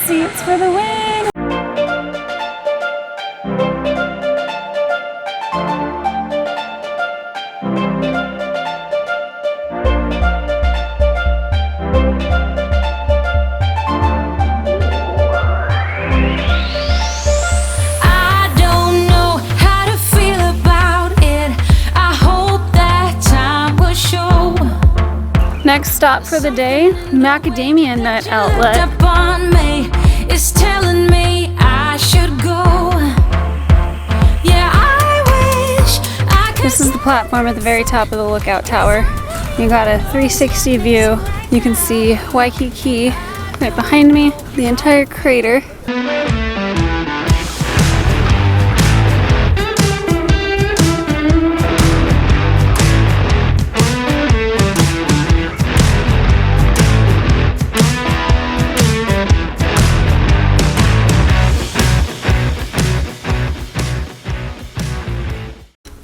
seats for the win! Next stop for the day, macadamia nut outlet. It's telling me I should go. Yeah, I wish I could. This is the platform at the very top of the lookout tower. You got a 360 view. You can see Waikiki right behind me, the entire crater.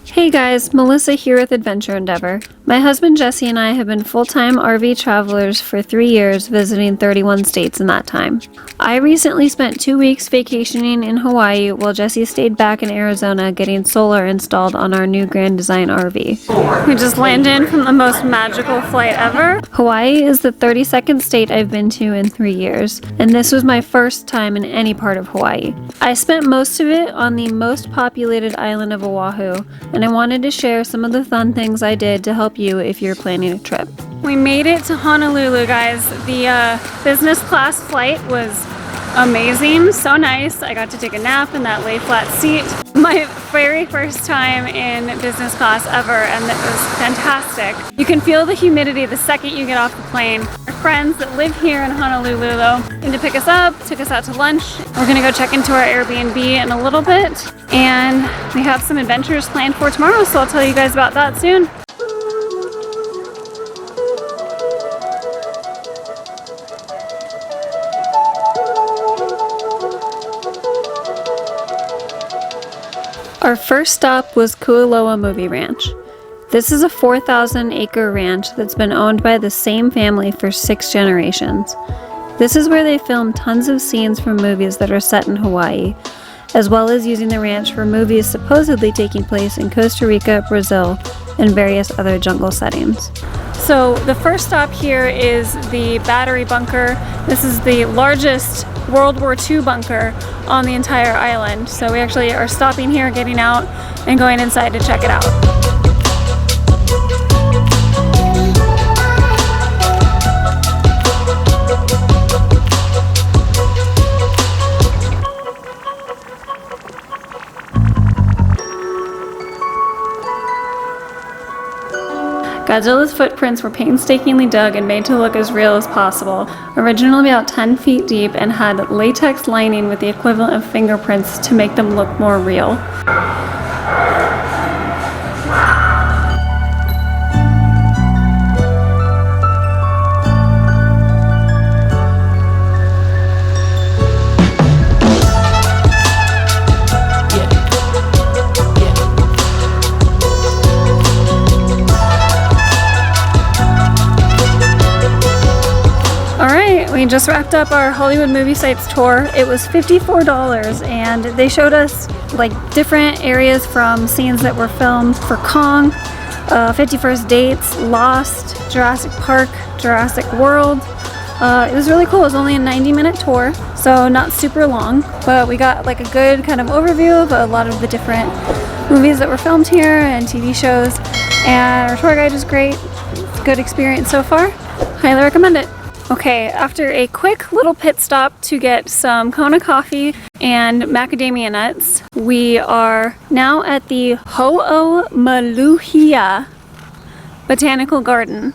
Hey guys, Melissa here with Adventure Endeavor. My husband Jesse and I have been full-time RV travelers for 3 years, visiting 31 states in that time. I recently spent 2 weeks vacationing in Hawaii while Jesse stayed back in Arizona getting solar installed on our new Grand Design RV. We just landed from the most magical flight ever. Hawaii is the 32nd state I've been to in 3 years, and this was my first time in any part of Hawaii. I spent most of it on the most populated island of Oahu, and I wanted to share some of the fun things I did to help you if you're planning a trip. We made it to Honolulu, guys. The business class flight was amazing, so nice. I got to take a nap in that lay flat seat. My very first time in business class ever, and it was fantastic. You can feel the humidity the second you get off the plane. Our friends that live here in Honolulu though came to pick us up, took us out to lunch. We're gonna go check into our Airbnb in a little bit, and we have some adventures planned for tomorrow, so I'll tell you guys about that soon. Our first stop was Kualoa Movie Ranch. This is a 4,000-acre ranch that's been owned by the same family for 6 generations. This is where they film tons of scenes from movies that are set in Hawaii, as well as using the ranch for movies supposedly taking place in Costa Rica, Brazil, and various other jungle settings. So the first stop here is the battery bunker. This is the largest World War II bunker on the entire island. So we actually are stopping here, getting out, and going inside to check it out. Godzilla's footprints were painstakingly dug and made to look as real as possible, originally about 10 feet deep and had latex lining with the equivalent of fingerprints to make them look more real. We just wrapped up our Hollywood movie sites tour. It was $54, and they showed us like different areas from scenes that were filmed for Kong, 50 First Dates, Lost, Jurassic Park, Jurassic World. It was really cool. It was only a 90-minute tour, so not super long, but we got like a good kind of overview of a lot of the different movies that were filmed here and TV shows, and our tour guide was great. It's a good experience so far. Highly recommend it. Okay, after a quick little pit stop to get some Kona coffee and macadamia nuts, we are now at the Ho'omaluhia Botanical Garden.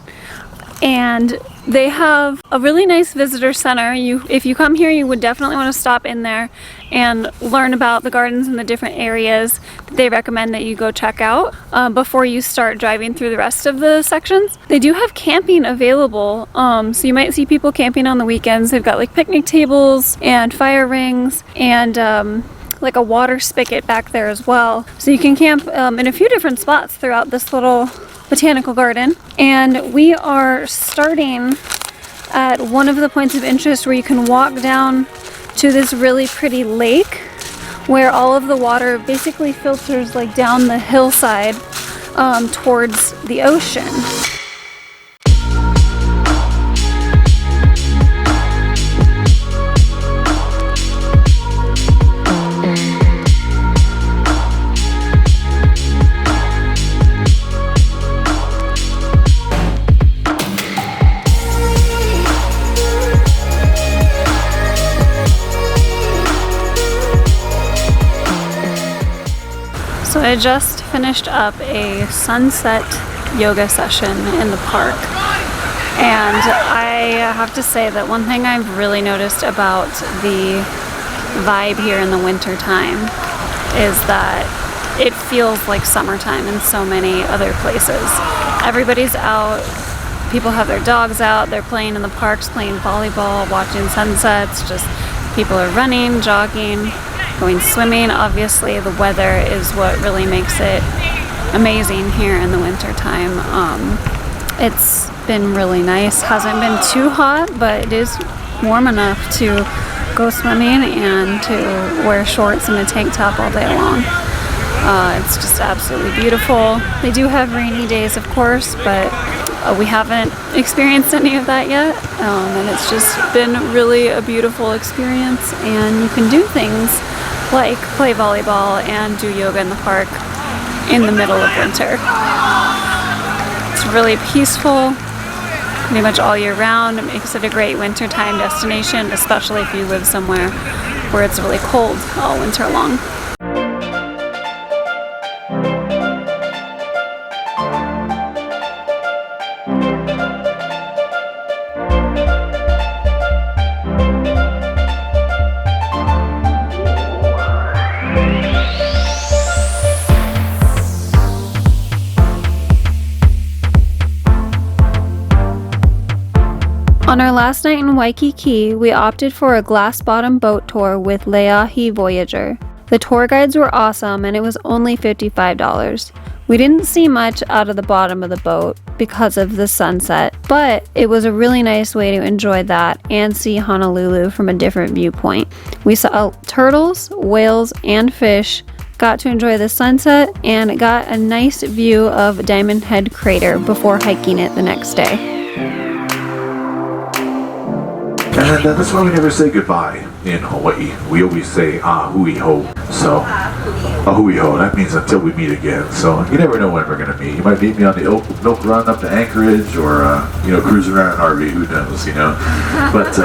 And they have a really nice visitor center. If you come here, you would definitely want to stop in there and learn about the gardens and the different areas that they recommend that you go check out before you start driving through the rest of the sections. They do have camping available, so you might see people camping on the weekends. They've got like picnic tables and fire rings and like a water spigot back there as well. So you can camp in a few different spots throughout this little botanical garden. And we are starting at one of the points of interest where you can walk down to this really pretty lake where all of the water basically filters like down the hillside towards the ocean. So I just finished up a sunset yoga session in the park, and I have to say that one thing I've really noticed about the vibe here in the winter time is that it feels like summertime in so many other places. Everybody's out, people have their dogs out, they're playing in the parks, playing volleyball, watching sunsets, just people are running, jogging, going swimming. Obviously the weather is what really makes it amazing here in the winter time. It's been really nice, hasn't been too hot, but it is warm enough to go swimming and to wear shorts and a tank top all day long. It's just absolutely beautiful. They do have rainy days, of course, but we haven't experienced any of that yet, and it's just been really a beautiful experience. And you can do things like play volleyball and do yoga in the park in the middle of winter. It's really peaceful pretty much all year round. It makes it a great wintertime destination, especially if you live somewhere where it's really cold all winter long. On our last night in Waikiki, we opted for a glass-bottom boat tour with Leahi Voyager. The tour guides were awesome and it was only $55. We didn't see much out of the bottom of the boat because of the sunset, but it was a really nice way to enjoy that and see Honolulu from a different viewpoint. We saw turtles, whales, and fish, got to enjoy the sunset, and got a nice view of Diamond Head Crater before hiking it the next day. And that's why we never say goodbye in Hawaii. We always say ahui ho. So, ahui ho, that means until we meet again. So, you never know when we're going to meet. You might meet me on the milk run up to Anchorage, or, cruise around an RV, who knows, But,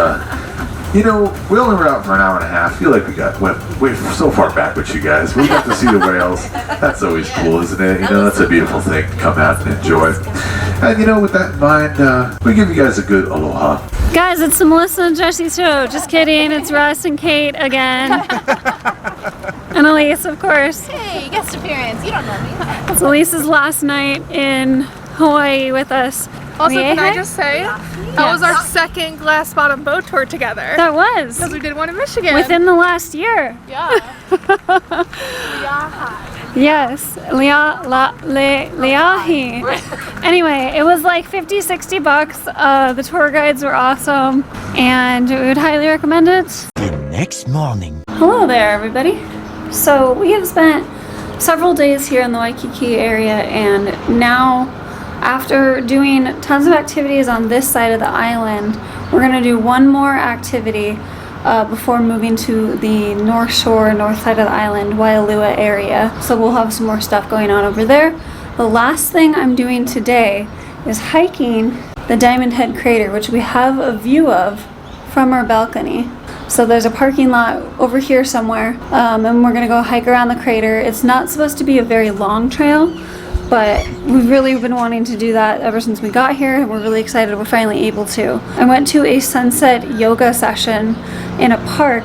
we only were out for an hour and a half. I feel like we're so far back with you guys. We got to see the whales. That's always cool, isn't it? That's a beautiful thing to come out and enjoy. And, with that in mind, we give you guys a good aloha. Guys, it's the Melissa and Jesse show. Just kidding. It's Russ and Kate again. And Elise, of course. Hey, guest appearance. You don't know me. It's Elise's last night in Hawaii with us. Also, can I just say, that was our second glass bottom boat tour together. That was. Because we did one in Michigan. Within the last year. Yeah. Yes. Leahi. Anyway, it was like $50-$60. The tour guides were awesome, and we would highly recommend it. The next morning. Hello there, everybody. So we have spent several days here in the Waikiki area, and now, after doing tons of activities on this side of the island, we're going to do one more activity before moving to the north shore, north side of the island, Waialua area. So we'll have some more stuff going on over there. The last thing I'm doing today is hiking the Diamond Head Crater, which we have a view of from our balcony. So there's a parking lot over here somewhere, and we're going to go hike around the crater. It's not supposed to be a very long trail, but we've really been wanting to do that ever since we got here, and we're really excited we're finally able to. I went to a sunset yoga session in a park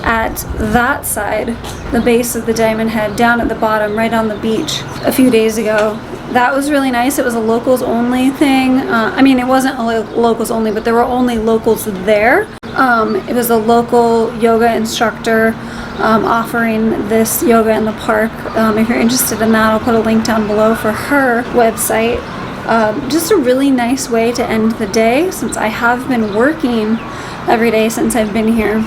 at that side, the base of the Diamond Head, down at the bottom, right on the beach, a few days ago. That was really nice. It was a locals only thing. It wasn't locals only, but there were only locals there. It was a local yoga instructor offering this yoga in the park. If you're interested in that, I'll put a link down below for her website. Just a really nice way to end the day, since I have been working every day since I've been here.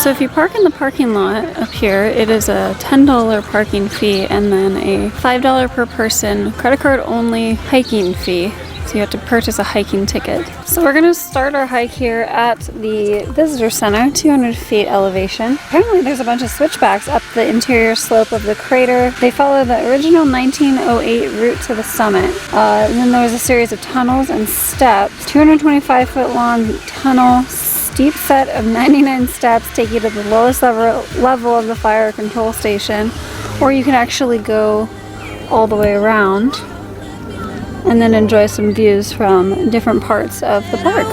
So if you park in the parking lot up here, it is a $10 parking fee and then a $5 per person credit card only hiking fee. So you have to purchase a hiking ticket. So we're gonna start our hike here at the visitor center, 200 feet elevation. Apparently there's a bunch of switchbacks up the interior slope of the crater. They follow the original 1908 route to the summit. And then there was a series of tunnels and steps. 225 foot long tunnel, steep set of 99 steps take you to the lowest level of the fire control station, or you can actually go all the way around and then enjoy some views from different parts of the park.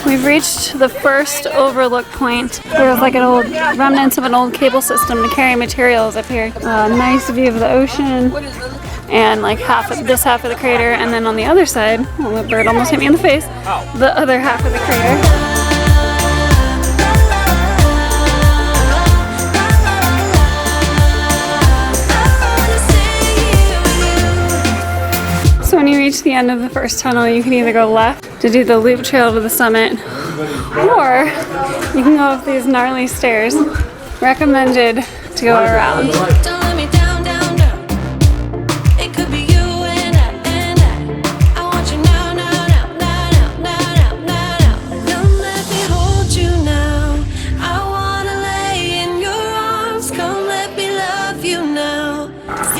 We've reached the first overlook point. There was like an old remnants of an old cable system to carry materials up here. Nice view of the ocean and like this half of the crater, and then on the other side, well, the bird almost hit me in the face, the other half of the crater. So when you reach the end of the first tunnel, you can either go left to do the loop trail to the summit, or you can go up these gnarly stairs. Recommended to go around.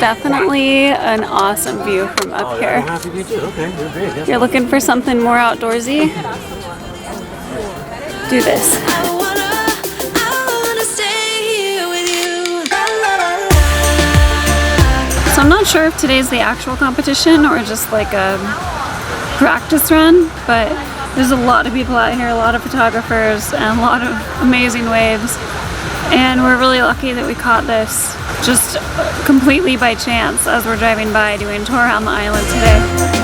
Definitely an awesome view from up here. If you're looking for something more outdoorsy, do this. So I'm not sure if today's the actual competition or just like a practice run, but there's a lot of people out here, a lot of photographers, and a lot of amazing waves. And we're really lucky that we caught this just completely by chance as we're driving by doing a tour around the island today.